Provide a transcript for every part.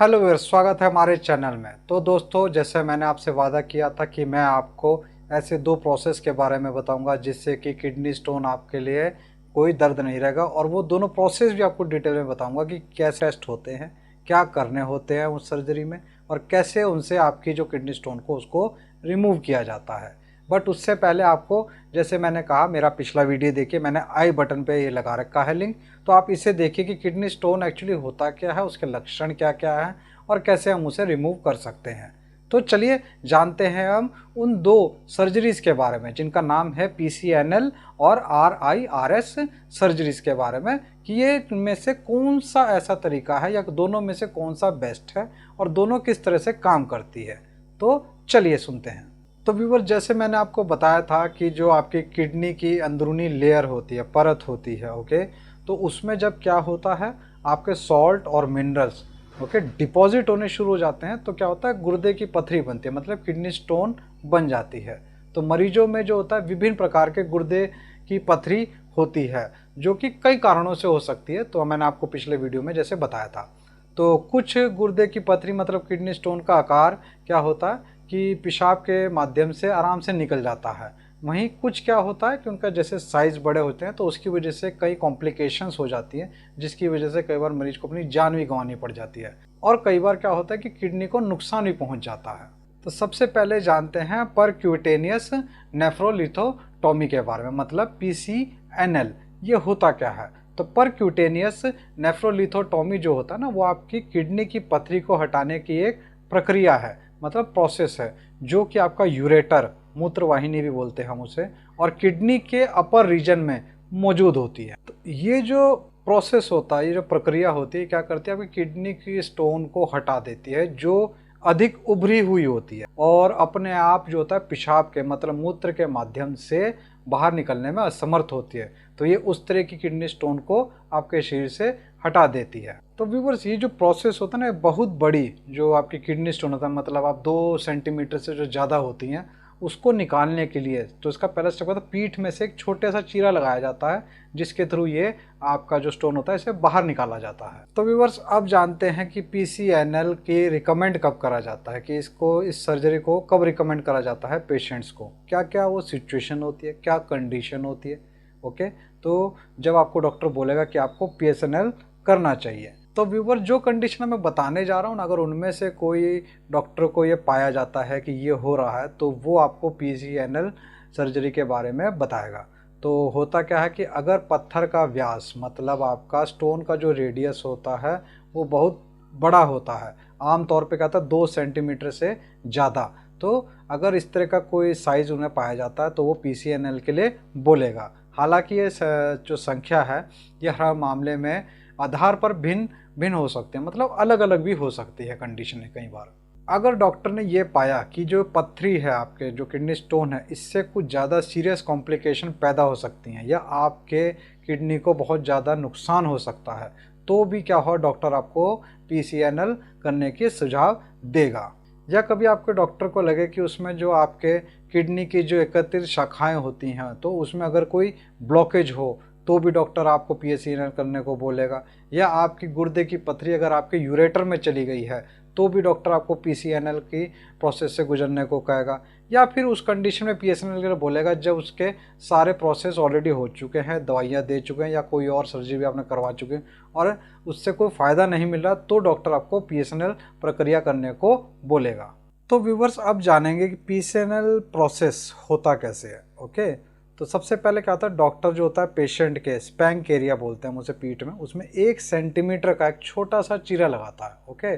Hello viewer, स्वागत है हमारे चैनल में। तो दोस्तों, जैसे मैंने आपसे वादा किया था कि मैं आपको ऐसे दो प्रोसेस के बारे में बताऊंगा जिससे कि किडनी स्टोन आपके लिए कोई दर्द नहीं रहेगा, और वो दोनों प्रोसेस भी आपको डिटेल में बताऊंगा कि कैसे टेस्ट होते हैं, क्या करने होते हैं उस सर्जरी में, और कैसे उनसे आपकी जो किडनी स्टोन को उसको रिमूव किया जाता है। बट उससे पहले आपको, जैसे मैंने कहा, मेरा पिछला वीडियो देखिए, मैंने आई बटन पे ये लगा रखा है लिंक, तो आप इसे देखिए कि किडनी स्टोन एक्चुअली होता क्या है, उसके लक्षण क्या क्या है और कैसे हम उसे रिमूव कर सकते हैं। तो चलिए जानते हैं हम उन दो सर्जरीज के बारे में जिनका नाम है PCNL और RIRS सर्जरीज के बारे में, कि ये इनमें से कौन सा ऐसा तरीका है या दोनों में से कौन सा बेस्ट है और दोनों किस तरह से काम करती है। तो चलिए सुनते हैं। तो व्यूअर, जैसे मैंने आपको बताया था कि जो आपकी किडनी की अंदरूनी लेयर होती है, परत होती है, ओके, तो उसमें जब क्या होता है, आपके सॉल्ट और मिनरल्स ओके डिपॉजिट होने शुरू हो जाते हैं, तो क्या होता है, गुर्दे की पथरी बनती है, मतलब किडनी स्टोन बन जाती है। तो मरीजों में जो होता है, विभिन्न प्रकार के गुर्दे की पथरी होती है जो कि कई कारणों से हो सकती है। तो मैंने आपको पिछले वीडियो में जैसे बताया था। तो कुछ गुर्दे की पथरी मतलब किडनी स्टोन का आकार क्या होता है कि पेशाब के माध्यम से आराम से निकल जाता है। वहीं कुछ क्या होता है कि उनका जैसे साइज़ बड़े होते हैं तो उसकी वजह से कई कॉम्प्लिकेशंस हो जाती हैं, जिसकी वजह से कई बार मरीज को अपनी जान भी गंवानी पड़ जाती है, और कई बार क्या होता है कि किडनी को नुकसान भी पहुंच जाता है। तो सबसे पहले जानते हैं परक्यूटेनियस नेफ्रोलिथोटॉमी के बारे में, मतलब PCNL। ये होता क्या है? तो परक्यूटेनियस नेफ्रोलिथोटॉमी जो होता है ना, वो आपकी किडनी की पथरी को हटाने की एक प्रक्रिया है, मतलब प्रोसेस है, जो कि आपका यूरेटर, मूत्रवाहिनी भी बोलते हैं हम उसे, और किडनी के अपर रीजन में मौजूद होती है। तो ये जो प्रोसेस होता है, ये जो प्रक्रिया होती है, क्या करती है, आपकी किडनी की स्टोन को हटा देती है जो अधिक उभरी हुई होती है, और अपने आप जो होता है पेशाब के मतलब मूत्र के माध्यम से बाहर निकलने में असमर्थ होती है। तो ये उस तरह की किडनी स्टोन को आपके शरीर से हटा देती है। तो व्यूअर्स, ये जो प्रोसेस होता है ना, बहुत बड़ी जो आपकी किडनी स्टोन होता है, मतलब आप 2 सेंटीमीटर से जो ज़्यादा होती हैं, उसको निकालने के लिए तो इसका पहला स्टेप होता है, पीठ में से एक छोटा सा चीरा लगाया जाता है जिसके थ्रू ये आपका जो स्टोन होता है इसे बाहर निकाला जाता है। तो व्यूअर्स, अब जानते हैं कि PCNL की रिकमेंड कब करा जाता है, कि इसको, इस सर्जरी को कब रिकमेंड करा जाता है पेशेंट्स को, क्या क्या वो सिचुएशन होती है, क्या कंडीशन होती है। ओके, तो जब आपको डॉक्टर बोलेगा कि आपको PCNL करना चाहिए, तो व्यूवर जो कंडीशन मैं बताने जा रहा हूँ ना, अगर उनमें से कोई डॉक्टर को ये पाया जाता है कि ये हो रहा है, तो वो आपको PCNL सर्जरी के बारे में बताएगा। तो होता क्या है कि अगर पत्थर का व्यास, मतलब आपका स्टोन का जो रेडियस होता है वो बहुत बड़ा होता है, आमतौर पे कहता है 2 सेंटीमीटर से ज़्यादा, तो अगर इस तरह का कोई साइज़ उन्हें पाया जाता है तो वो PCNL के लिए बोलेगा। हालांकि ये जो संख्या है, ये हर मामले में आधार पर भिन्न भिन्न हो सकते हैं, मतलब अलग अलग भी हो सकती है कंडीशन है। कई बार अगर डॉक्टर ने ये पाया कि जो पथरी है, आपके जो किडनी स्टोन है, इससे कुछ ज़्यादा सीरियस कॉम्प्लिकेशन पैदा हो सकती हैं या आपके किडनी को बहुत ज़्यादा नुकसान हो सकता है, तो भी क्या हो, डॉक्टर आपको PCNL करने की सुझाव देगा। या कभी आपके डॉक्टर को लगे कि उसमें जो आपके किडनी की जो एकत्रित शाखाएं होती हैं, तो उसमें अगर कोई ब्लॉकेज हो, तो भी डॉक्टर आपको PCNL करने को बोलेगा। या आपकी गुर्दे की पथरी अगर आपके यूरेटर में चली गई है, तो भी डॉक्टर आपको PCNL की प्रोसेस से गुजरने को कहेगा। या फिर उस कंडीशन में PCNL के लिए बोलेगा जब उसके सारे प्रोसेस ऑलरेडी हो चुके हैं, दवाइयाँ दे चुके हैं या कोई और सर्जरी भी आपने करवा चुके हैं और उससे कोई फ़ायदा नहीं मिल रहा, तो डॉक्टर आपको PCNL प्रक्रिया करने को बोलेगा। तो व्यूवर्स, अब जानेंगे कि PCNL प्रोसेस होता कैसे है। ओके, तो सबसे पहले क्या होता है, डॉक्टर जो होता है पेशेंट के स्पैंक एरिया बोलते हैं उसे, पीठ में, उसमें 1 सेंटीमीटर का एक छोटा सा चीरा लगाता है। ओके,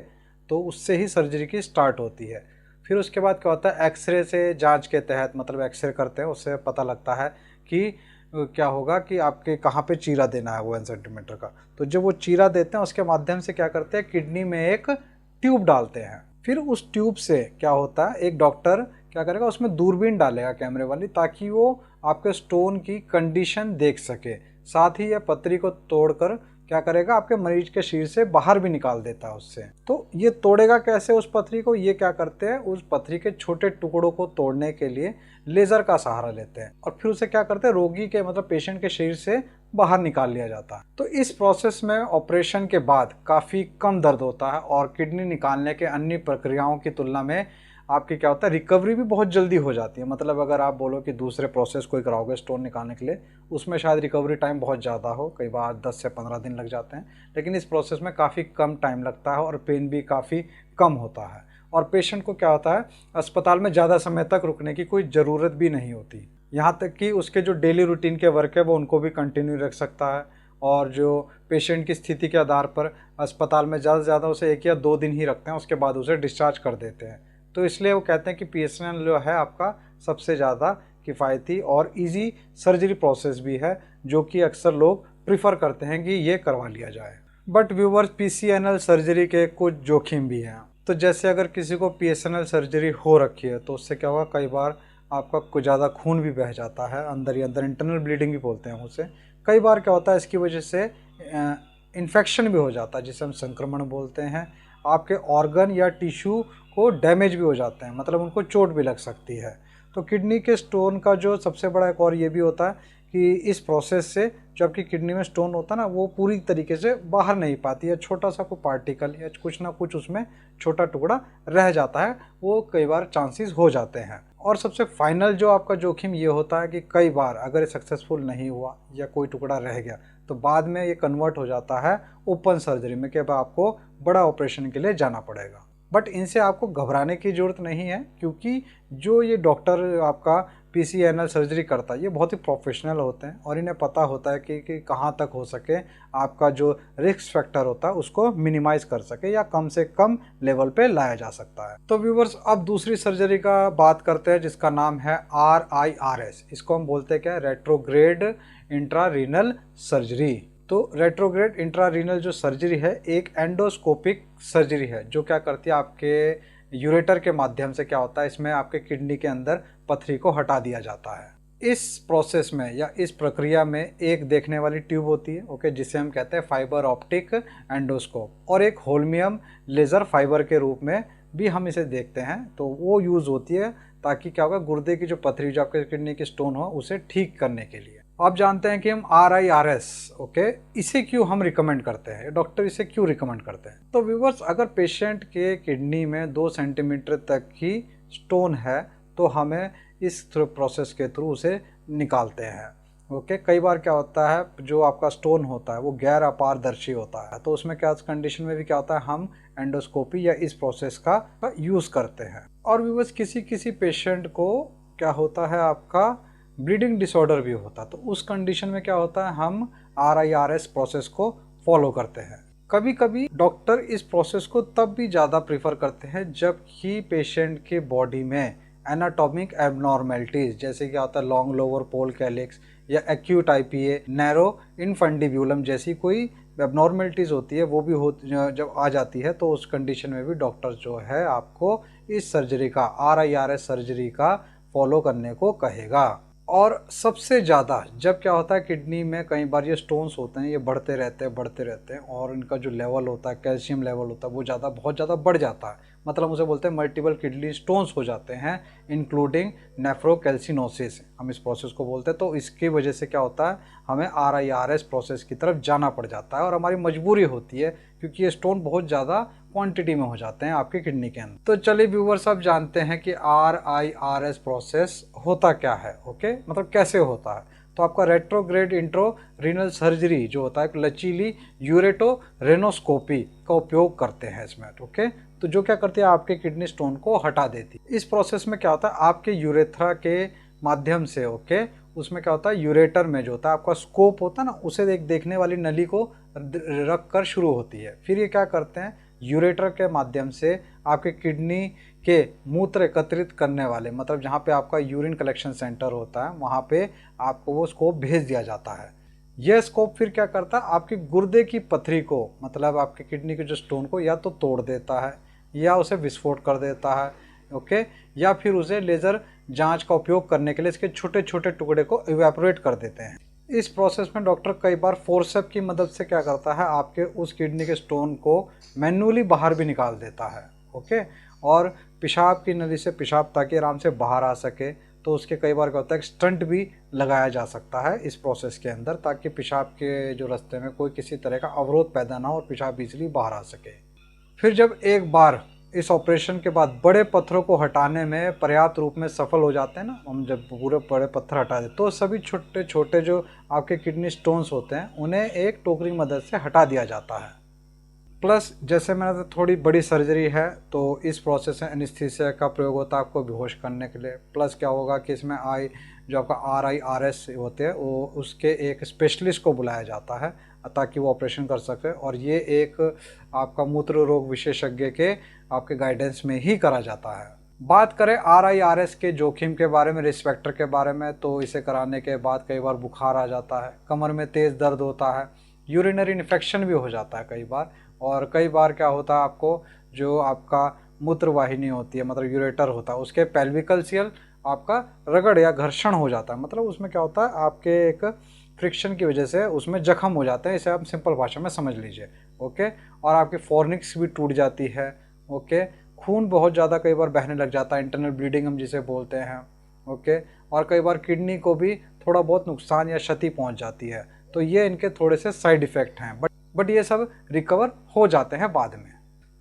तो उससे ही सर्जरी की स्टार्ट होती है। फिर उसके बाद क्या होता है, एक्सरे से जांच के तहत, मतलब एक्सरे करते हैं, उससे पता लगता है कि क्या होगा कि आपके कहाँ पे चीरा देना है वो 1 सेंटीमीटर का। तो जब वो चीरा देते हैं उसके माध्यम से क्या करते हैं, किडनी में एक ट्यूब डालते हैं। फिर उस ट्यूब से क्या होता है, एक डॉक्टर क्या करेगा, उसमें दूरबीन डालेगा कैमरे वाली, ताकि वो आपके स्टोन की कंडीशन देख सके। साथ ही यह पथरी को तोड़कर क्या करेगा, आपके मरीज के शरीर से बाहर भी निकाल देता है उससे। तो ये तोड़ेगा कैसे उस पथरी को, ये क्या करते हैं, उस पथरी के छोटे टुकड़ों को तोड़ने के लिए लेज़र का सहारा लेते हैं, और फिर उसे क्या करते हैं, रोगी के मतलब पेशेंट के शरीर से बाहर निकाल लिया जाता है। तो इस प्रोसेस में ऑपरेशन के बाद काफ़ी कम दर्द होता है और किडनी निकालने के अन्य प्रक्रियाओं की तुलना में आपकी क्या होता है, रिकवरी भी बहुत जल्दी हो जाती है। मतलब अगर आप बोलो कि दूसरे प्रोसेस कोई कराओगे स्टोन निकालने के लिए, उसमें शायद रिकवरी टाइम बहुत ज़्यादा हो, कई बार 10 से 15 दिन लग जाते हैं, लेकिन इस प्रोसेस में काफ़ी कम टाइम लगता है और पेन भी काफ़ी कम होता है। और पेशेंट को क्या होता है, अस्पताल में ज़्यादा समय तक रुकने की कोई ज़रूरत भी नहीं होती। यहाँ तक कि उसके जो डेली रूटीन के वर्क है वो उनको भी कंटिन्यू रख सकता है। और जो पेशेंट की स्थिति के आधार पर अस्पताल में ज़्यादा से ज़्यादा उसे 1 या 2 दिन ही रखते हैं, उसके बाद उसे डिस्चार्ज कर देते हैं। तो इसलिए वो कहते हैं कि PSNL जो है आपका सबसे ज़्यादा किफ़ायती और इजी सर्जरी प्रोसेस भी है, जो कि अक्सर लोग प्रिफर करते हैं कि ये करवा लिया जाए। बट व्यूअर्स, PCNL सर्जरी के कुछ जोखिम भी हैं। तो जैसे अगर किसी को PSNL सर्जरी हो रखी है तो उससे क्या होगा, कई बार आपका कुछ ज़्यादा खून भी बह जाता है अंदर ही अंदर, इंटरनल ब्लीडिंग भी बोलते हैं उसे। कई बार क्या होता है, इसकी वजह से इन्फेक्शन भी हो जाता है, जिसे हम संक्रमण बोलते हैं। आपके ऑर्गन या टिश्यू को डैमेज भी हो जाते हैं, मतलब उनको चोट भी लग सकती है। तो किडनी के स्टोन का जो सबसे बड़ा एक और ये भी होता है कि इस प्रोसेस से जो आपकी किडनी में स्टोन होता है ना, वो पूरी तरीके से बाहर नहीं पाती है। छोटा सा कोई पार्टिकल या कुछ ना कुछ उसमें छोटा टुकड़ा रह जाता है, वो कई बार चांसेस हो जाते हैं। और सबसे फाइनल जो आपका जोखिम ये होता है कि कई बार अगर ये सक्सेसफुल नहीं हुआ या कोई टुकड़ा रह गया तो बाद में ये कन्वर्ट हो जाता है ओपन सर्जरी में, कि अब आपको बड़ा ऑपरेशन के लिए जाना पड़ेगा। बट इनसे आपको घबराने की ज़रूरत नहीं है, क्योंकि जो ये डॉक्टर आपका PCNL सर्जरी करता है ये बहुत ही प्रोफेशनल होते हैं और इन्हें पता होता है कि कहाँ तक हो सके आपका जो रिस्क फैक्टर होता है उसको मिनिमाइज़ कर सके या कम से कम लेवल पे लाया जा सकता है। तो व्यूवर्स, अब दूसरी सर्जरी का बात करते हैं, जिसका नाम है RIRS। इसको हम बोलते हैं क्या, रेट्रोग्रेड इंट्रारीनल सर्जरी। तो रेट्रोग्रेड इंट्रारीनल जो सर्जरी है एक एंडोस्कोपिक सर्जरी है, जो क्या करती है, आपके यूरेटर के माध्यम से क्या होता है, इसमें आपके किडनी के अंदर पथरी को हटा दिया जाता है। इस प्रोसेस में या इस प्रक्रिया में एक देखने वाली ट्यूब होती है, ओके, जिसे हम कहते हैं फाइबर ऑप्टिक एंडोस्कोप, और एक होल्मियम लेज़र फाइबर के रूप में भी हम इसे देखते हैं। तो वो यूज़ होती है ताकि क्या होगा, गुर्दे की जो पथरी, जो आपके किडनी की स्टोन हो, उसे ठीक करने के लिए। आप जानते हैं कि हम RIRS, ओके, इसे क्यों हम रिकमेंड करते हैं, डॉक्टर इसे क्यों रिकमेंड करते हैं। तो व्यूवर्स, अगर पेशेंट के किडनी में 2 सेंटीमीटर तक की स्टोन है तो हमें इस प्रोसेस के थ्रू उसे निकालते हैं, ओके। कई बार क्या होता है, जो आपका स्टोन होता है वो गैर अपारदर्शी होता है, तो उसमें क्या, उस कंडीशन में भी क्या होता है, हम एंडोस्कोपी या इस प्रोसेस का यूज़ करते हैं। और व्यूवर्स, किसी किसी पेशेंट को क्या होता है, आपका ब्लीडिंग डिसऑर्डर भी होता है, तो उस कंडीशन में क्या होता है, हम RIRS प्रोसेस को फॉलो करते हैं। कभी कभी डॉक्टर इस प्रोसेस को तब भी ज़्यादा प्रीफर करते हैं जबकि पेशेंट के बॉडी में एनाटॉमिक एबनॉर्मेलिटीज़, जैसे क्या होता है लॉन्ग लोअर पोल कैलिक्स या एक्यूट IPA, नैरो इनफंडिब्यूलम जैसी कोई एबनॉर्मेलिटीज़ होती है, वो भी हो जब आ जाती है, तो उस कंडीशन में भी डॉक्टर जो है आपको इस सर्जरी का, RIRS सर्जरी का फॉलो करने को कहेगा। और सबसे ज़्यादा जब क्या होता है, किडनी में कई बार ये स्टोन्स होते हैं, ये बढ़ते रहते हैं और इनका जो लेवल होता है, कैल्शियम लेवल होता है, वो बहुत ज़्यादा बढ़ जाता है। मतलब उसे बोलते हैं मल्टीपल किडनी स्टोन्स हो जाते हैं, इंक्लूडिंग नेफ्रोकैल्सिनोसिस, हम इस प्रोसेस को बोलते हैं। तो इसकी वजह से क्या होता है, हमें RIRS प्रोसेस की तरफ जाना पड़ जाता है और हमारी मजबूरी होती है, क्योंकि ये स्टोन बहुत ज़्यादा क्वांटिटी में हो जाते हैं आपके किडनी के अंदर। तो चलिए व्यूवर्स, अब जानते हैं कि RIRS प्रोसेस होता क्या है, ओके, मतलब कैसे होता है। तो आपका रेट्रोग्रेड इंट्रो रीनल सर्जरी जो होता है, एक लचीली यूरेटो रेनोस्कोपी का उपयोग करते हैं इसमें, ओके। तो जो क्या करती है, आपके किडनी स्टोन को हटा देती है। इस प्रोसेस में क्या होता है, आपके यूरेथ्रा के माध्यम से, ओके, उसमें क्या होता है, यूरेटर में जो होता है आपका स्कोप होता है ना, उसे एक देखने वाली नली को रख कर शुरू होती है। फिर ये क्या करते हैं, यूरेटर के माध्यम से आपके किडनी के मूत्र एकत्रित करने वाले, मतलब जहाँ पे आपका यूरिन कलेक्शन सेंटर होता है, वहाँ पे आपको वो स्कोप भेज दिया जाता है। यह स्कोप फिर क्या करता है, आपकी गुर्दे की पथरी को, मतलब आपके किडनी के जो स्टोन को या तो तोड़ देता है या उसे विस्फोट कर देता है, ओके, या फिर उसे लेज़र जांच का उपयोग करने के लिए इसके छोटे छोटे टुकड़े को इवेपोरेट कर देते हैं। इस प्रोसेस में डॉक्टर कई बार फोर्सेप की मदद से क्या करता है, आपके उस किडनी के स्टोन को मैन्युअली बाहर भी निकाल देता है, ओके। और पेशाब की नली से पेशाब ताकि आराम से बाहर आ सके, तो उसके कई बार क्या होता है कि स्टंट भी लगाया जा सकता है इस प्रोसेस के अंदर, ताकि पेशाब के जो रास्ते में कोई किसी तरह का अवरोध पैदा ना हो और पेशाब इजीली बाहर आ सके। फिर जब एक बार इस ऑपरेशन के बाद बड़े पत्थरों को हटाने में पर्याप्त रूप में सफल हो जाते हैं ना, हम जब पूरे बड़े पत्थर हटा दें तो सभी छोटे छोटे जो आपके किडनी स्टोन्स होते हैं उन्हें एक टोकरी की मदद से हटा दिया जाता है। प्लस जैसे मैंने तो थोड़ी बड़ी सर्जरी है तो इस प्रोसेस में एनेस्थीसिया का प्रयोग होता है आपको बेहोश करने के लिए। प्लस क्या होगा कि इसमें जो आपका RIRS होते हैं वो उसके एक स्पेशलिस्ट को बुलाया जाता है ताकि वो ऑपरेशन कर सके, और ये एक आपका मूत्र रोग विशेषज्ञ के आपके गाइडेंस में ही करा जाता है। बात करें RIRS के जोखिम के बारे में, रिस्क फैक्टर के बारे में, तो इसे कराने के बाद कई बार बुखार आ जाता है, कमर में तेज़ दर्द होता है, यूरिनरी इन्फेक्शन भी हो जाता है कई बार, और कई बार क्या होता है आपको जो आपका मूत्र वाहिनी होती है मतलब यूरेटर होता है उसके पेल्विकल सील आपका रगड़ या घर्षण हो जाता है। मतलब उसमें क्या होता है आपके एक फ्रिक्शन की वजह से उसमें जख्म हो जाते हैं, इसे आप सिंपल भाषा में समझ लीजिए। ओके, और आपकी फॉर्निक्स भी टूट जाती है। ओके, खून बहुत ज़्यादा कई बार बहने लग जाता है, इंटरनल ब्लीडिंग हम जिसे बोलते हैं। ओके, और कई बार किडनी को भी थोड़ा बहुत नुकसान या क्षति पहुंच जाती है। तो ये इनके थोड़े से साइड इफ़ेक्ट हैं, बट ये सब रिकवर हो जाते हैं बाद में।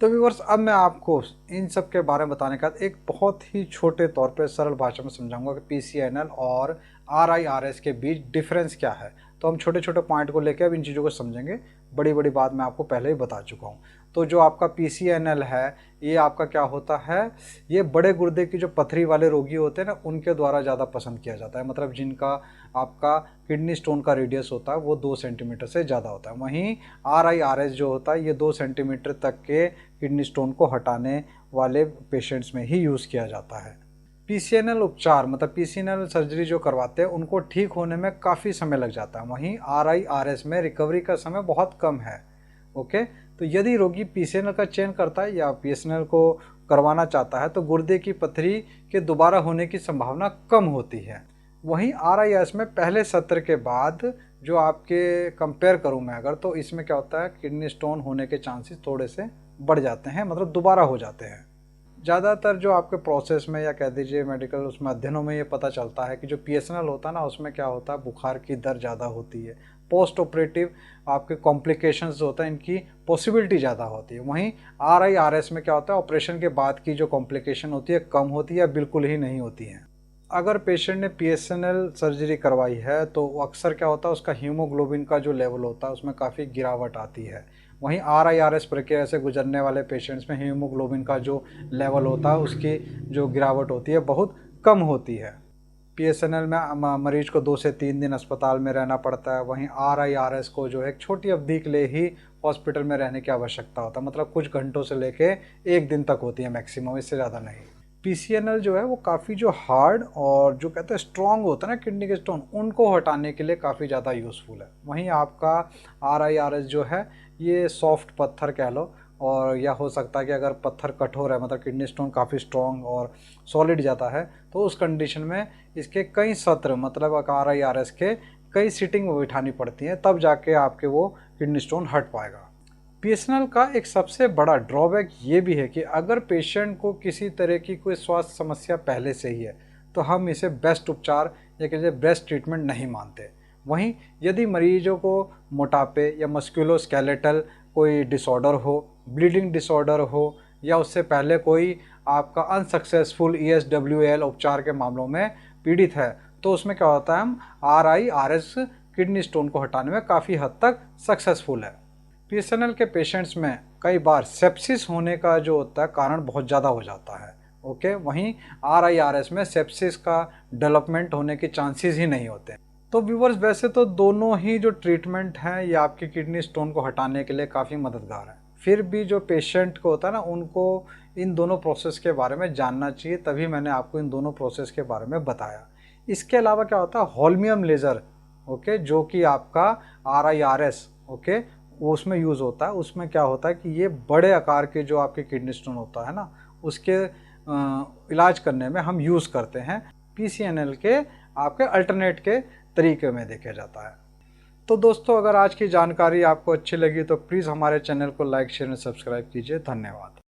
तो व्यूअर्स, अब मैं आपको इन सब के बारे में बताने का एक बहुत ही छोटे तौर पे सरल भाषा में समझाऊंगा कि PCNL और RIRS के बीच डिफरेंस क्या है। तो हम छोटे छोटे पॉइंट को लेकर अब इन चीज़ों को समझेंगे। बड़ी बड़ी बात मैं आपको पहले ही बता चुका हूँ। तो जो आपका PCNL है ये आपका क्या होता है, ये बड़े गुर्दे की जो पथरी वाले रोगी होते हैं ना उनके द्वारा ज़्यादा पसंद किया जाता है। मतलब जिनका आपका किडनी स्टोन का रेडियस होता है वो 2 सेंटीमीटर से ज़्यादा होता है। वहीं RIRS जो होता है ये 2 सेंटीमीटर तक के किडनी स्टोन को हटाने वाले पेशेंट्स में ही यूज़ किया जाता है। PCNL उपचार मतलब PCNL सर्जरी जो करवाते हैं उनको ठीक होने में काफ़ी समय लग जाता है, वहीं RIRS में रिकवरी का समय बहुत कम है। ओके, तो यदि रोगी PCNL का चयन करता है या PCNL को करवाना चाहता है तो गुर्दे की पथरी के दोबारा होने की संभावना कम होती है। वहीं RIRS में पहले सत्र के बाद जो आपके कंपेयर करूं मैं अगर, तो इसमें क्या होता है किडनी स्टोन होने के चांसेस थोड़े से बढ़ जाते हैं, मतलब दोबारा हो जाते हैं। ज़्यादातर जो आपके प्रोसेस में या कह दीजिए मेडिकल उसमें अध्ययनों में ये पता चलता है कि जो PCNL होता है ना उसमें क्या होता है बुखार की दर ज़्यादा होती है, पोस्ट ऑपरेटिव आपके कॉम्प्लिकेशंस होता है इनकी पॉसिबिलिटी ज़्यादा होती है। वहीं RIRS में क्या होता है ऑपरेशन के बाद की जो कॉम्प्लिकेशन होती है कम होती है या बिल्कुल ही नहीं होती हैं। अगर पेशेंट ने PCNL सर्जरी करवाई है तो अक्सर क्या होता है उसका हीमोग्लोबिन का जो लेवल होता है उसमें काफ़ी गिरावट आती है। वहीं RIRS प्रक्रिया से गुजरने वाले पेशेंट्स में हीमोग्लोबिन का जो लेवल होता है उसकी जो गिरावट होती है बहुत कम होती है। PCNL में मरीज को 2 से 3 दिन अस्पताल में रहना पड़ता है, वहीं RIRS को जो है एक छोटी अवधि के लिए ही हॉस्पिटल में रहने की आवश्यकता होता है, मतलब कुछ घंटों से लेके 1 दिन तक होती है मैक्सिमम, इससे ज़्यादा नहीं। PCNL जो है वो काफ़ी जो हार्ड और जो कहते हैं स्ट्रॉन्ग होता है ना किडनी के स्टोन उनको हटाने के लिए काफ़ी ज़्यादा यूज़फुल है। वहीं आपका RIRS जो है ये सॉफ्ट पत्थर कह लो, और या हो सकता है कि अगर पत्थर कठोर है मतलब किडनी स्टोन काफ़ी स्ट्रॉन्ग और सॉलिड जाता है तो उस कंडीशन में इसके कई सत्र मतलब RIRS के कई सीटिंग बिठानी पड़ती हैं तब जाके आपके वो किडनी स्टोन हट पाएगा। PCNL का एक सबसे बड़ा ड्रॉबैक ये भी है कि अगर पेशेंट को किसी तरह की कोई स्वास्थ्य समस्या पहले से ही है तो हम इसे बेस्ट उपचार या कहिए बेस्ट ट्रीटमेंट नहीं मानते। वहीं यदि मरीजों को मोटापे या मस्कुलोस्केलेटल कोई डिसऑर्डर हो, ब्लीडिंग डिसऑर्डर हो, या उससे पहले कोई आपका अनसक्सेसफुल ESWL उपचार के मामलों में पीड़ित है तो उसमें क्या होता है हम RIRS किडनी स्टोन को हटाने में काफ़ी हद तक सक्सेसफुल है। PCNL के पेशेंट्स में कई बार सेप्सिस होने का जो होता है कारण बहुत ज़्यादा हो जाता है। ओके, वहीं RIRS में सेप्सिस का डेवलपमेंट होने के चांसेस ही नहीं होते। तो व्यूवर्स, वैसे तो दोनों ही जो ट्रीटमेंट हैं ये आपकी किडनी स्टोन को हटाने के लिए काफ़ी मददगार है, फिर भी जो पेशेंट को होता है ना उनको इन दोनों प्रोसेस के बारे में जानना चाहिए, तभी मैंने आपको इन दोनों प्रोसेस के बारे में बताया। इसके अलावा क्या होता है होल्मियम लेज़र, ओके, जो कि आपका RIRS ओके वो उसमें यूज़ होता है। उसमें क्या होता है कि ये बड़े आकार के जो आपके किडनी स्टोन होता है ना उसके इलाज करने में हम यूज़ करते हैं। PCNL के आपके अल्टरनेट के तरीके में देखा जाता है। तो दोस्तों, अगर आज की जानकारी आपको अच्छी लगी तो प्लीज़ हमारे चैनल को लाइक शेयर और सब्सक्राइब कीजिए। धन्यवाद।